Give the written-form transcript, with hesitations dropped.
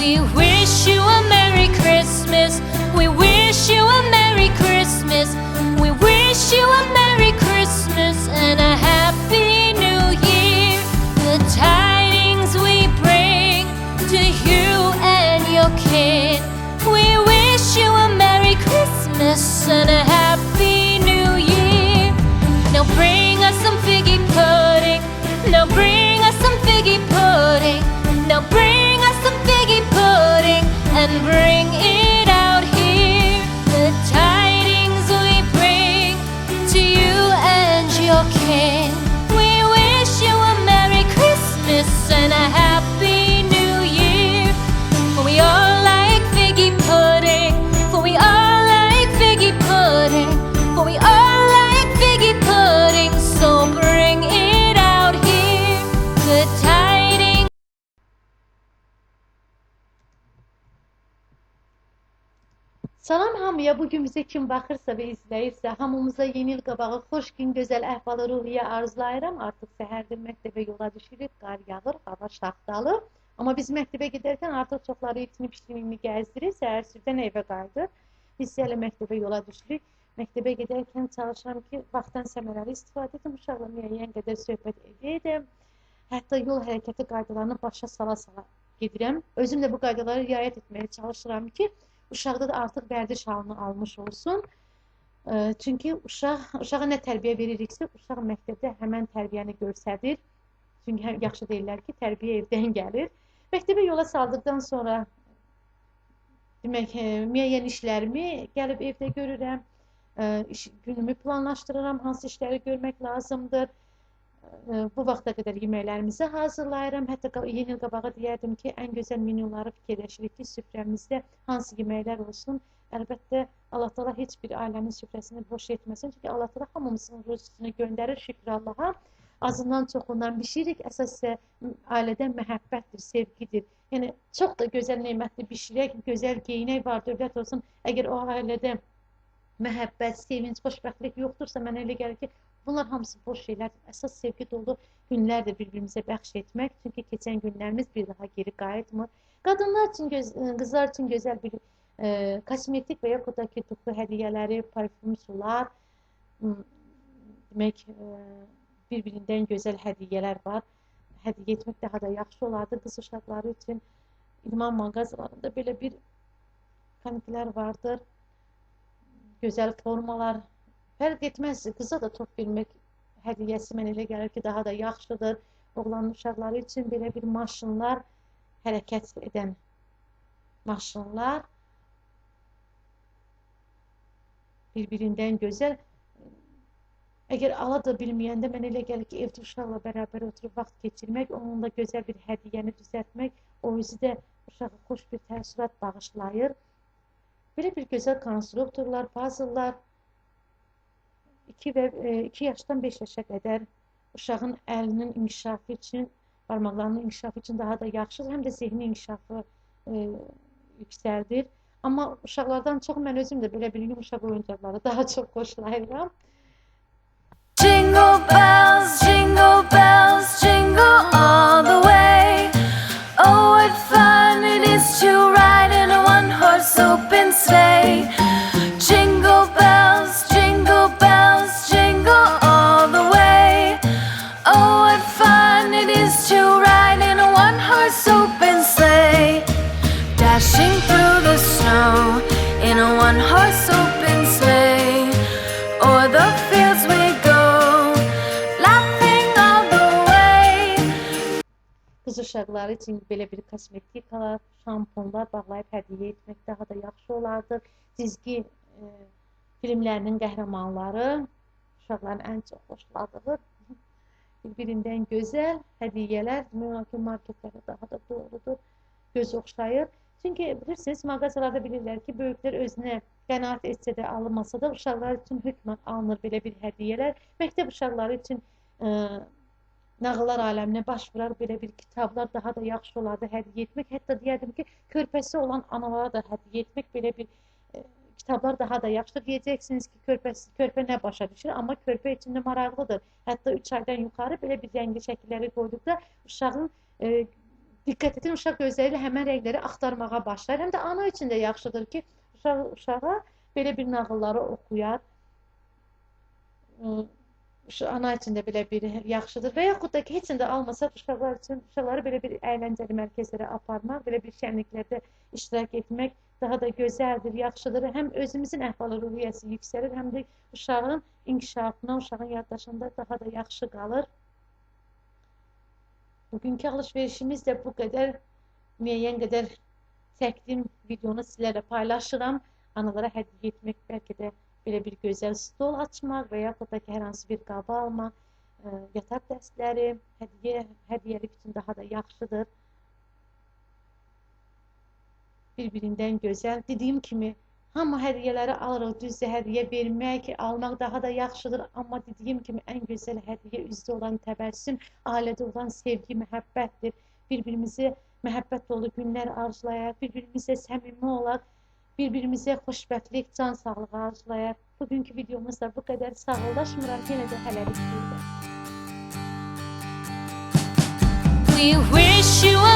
We wish you a Merry Christmas. We wish you a Merry Christmas. We wish you a Merry Christmas and a Happy New Year. The tidings we bring to you and your kin. We wish you a Merry Christmas and a Happy New Year. Now bring us some figgy pudding. Now bring us some figgy pudding. Now bring us some figgy pudding and bring it out here. The tidings we bring to you and your kin. We wish you a Merry Christmas and a Happy New Year. For we all like figgy pudding. For we all like figgy pudding. For we all like figgy pudding. So bring it out here. The tidings. Salam hamıya, bugün bizə kim baxırsa və izləyirsə, hamımıza yeni il qabağı xoş gün, gözəl əhval-ruhiyyə arzulayıram. Artıq səhərdir, məktəbə yola düşürük, qar yağır, hava şaxtalı. Amma biz məktəbə gedərkən artıq çoxları itinib-işliyini gəzdirir, səhər sübdən evə qayıdır. Biz hələ məktəbə yola düşürük. Məktəbə gedərkən çalışıram ki, vaxtdan səmərəli istifadə edim, uşaqla müəyyən qədər söhbət edim. Hətta yol hərəkəti qaydalarını başa sala-sala gedirəm. Özüm də bu qaydalara riayət etməyə çalışıram ki, uşaqda da artıq vərdiş halını almış olsun. Çünki uşağa nə tərbiyə veririksə, uşaq məktəbdə həmən tərbiyəni göstərir. Çünki yaxşı deyirlər ki, tərbiyə evdən gəlir. Məktəbə yola saldıqdan sonra demək, müəyyən işlərimi gəlib evdə görürəm. Günümü planlaşdırıram, hansı işləri görmək lazımdır. Bu vaxta qədər yeməklərimizi hazırlayıram. Hətta yeni il qabağı deyərdim ki, ən gözəl menyuları fikirləşirik ki, süfrəmizdə hansı yeməklər olsun. Əlbəttə, Allah Taala heç bir ailənin süfrəsini boş etməsin. Çünki Allah Taala hamımızın ruzusunu göndərir, şükür Allaha. Azından çoxundan bişiririk. Əsas isə ailədə məhəbbətdir, sevgidir. Yəni, çox da gözəl nemətli bişirək, gözəl geyinək var, dövlət olsun. Əgər o ailədə məhəbbət, sevinç, xoşbəxtlik yoxdursa, mənə elə gəlir ki, bunlar hamısı boş şeylər. Əsas sevgi dolu günlərdir bir-birimizə bəxş etmək. Çünki keçən günlərimiz bir daha geri qayıtmır. Qadınlar üçün, qızlar üçün gözəl bir kosmetik və yaxud da ki, tuxlu hədiyyələri, parfüm sular, demək, bir-birindən gözəl hədiyyələr var. Hədiyyə etmək daha da yaxşı olardı. Qız uşaqları üçün idman mağazalarında belə bir komiklər vardır. Gözəl formalar. Fərq etməz, qıza da top vermək hədiyyəsi mənə elə gəlir ki, daha da yaxşıdır. Oğlan uşaqları üçün belə bir maşınlar, hərəkət edən maşınlar bir-birindən gözəl. Əgər ala da bilməyəndə mənə elə gəlir ki, evdə uşaqla bərabər oturub vaxt keçirmək, onunla gözəl bir hədiyyəni düzəltmək, o özü də uşağa xoş bir təəssürat bağışlayır. Belə bir gözəl konstruktorlar, puzzle'lar 2 yaşdan 5 yaşa qədər uşağın əlinin inkişafı üçün, barmaqlarının inkişafı üçün daha da yaxşıdır, həm də zehni inkişafı yüksəldir. Amma uşaqlardan çox mən özüm də belə bir yumuşaq oyuncaqları daha çox xoşlayıram. Jingle bells, jingle bells, jingle all the way. Oh, what fun it is to ride in a one-horse open sleigh. Jingle bells, jingle bells, jingle all the way. Oh, what fun it is to ride in a one-horse open sleigh. Dashing through the snow in a one-horse open sleigh. O'er the fields we go, laughing all the way. Qız uşaqları üçün belə bir kosmetikalar, şamponlar bağlayıb hədiyyə etmək daha da yaxşı olardı. Cizgi filmlərinin qəhrəmanları uşaqların ən çox xoşladığı bir-birindən gözəl hədiyyələr demək olar ki, marketlərdə daha da doğrudur, göz oxşayır. Çünki bilirsiniz, mağazalarda bilirlər ki, böyüklər özünə qənaət etsə də, alınmasa da uşaqlar üçün hökmən alınır belə bir hədiyyələr. Məktəb uşaqları üçün nağıllar aləminə baş vurar belə bir kitablar daha da yaxşı olardı hədiyyə etmək. Hətta deyərdim ki, körpəsi olan analara da hədiyyə etmək belə bir kitablar daha da yaxşıdır. Deyəcəksiniz ki, körpə nə başa düşür, amma körpə üçün də maraqlıdır. Hətta 3 aydan yuxarı belə bir rəngli şəkilləri qoyduqda uşağın Diqqət edin, uşaq gözləri ilə həmin rəngləri axtarmağa başlar. Həm də ana üçün də yaxşıdır ki, uşağa belə bir nağılları oxuyar. Ana üçün də belə bir yaxşıdır. Və yaxud da ki, heç də almasaq uşaqlar üçün, uşaqları belə bir əyləncəli mərkəzlərə aparmaq, belə bir şənliklərdə iştirak etmək daha da gözəldir, yaxşıdır. Həm özümüzün əhval-ruhiyyəsi yüksəlir, həm də uşağın inkişafına, uşağın yaddaşında daha da yaxşı qalır. Bugünkü alışverişimiz də bu qədər, müəyyən qədər çəkdiyim videonu sizlərlə paylaşıram. Analara hədiyyə etmək, bəlkə də belə bir gözəl stol açmaq və yaxud da ki, hər hansı bir qaba almaq, yataq dəstləri, hədiyyəlik üçün daha da yaxşıdır. Bir-birindən gözəl. Dediyim kimi, hamı hədiyyələri alırıq, düzdür, hədiyyə vermək, almaq daha da yaxşıdır. Amma dediyim kimi, ən gözəl hədiyyə üzdə olan təbəssüm, ailədə olan sevgi, məhəbbətdir. Bir-birimizi məhəbbət dolu günlər arzulayaq, bir-birimizlə səmimi olaq, bir-birimizə xoşbəxtlik, can sağlığı arzulayaq. Bugünkü videomuz da bu qədər. Sağollaşmıram, yenə də hələlik burada. We wish you a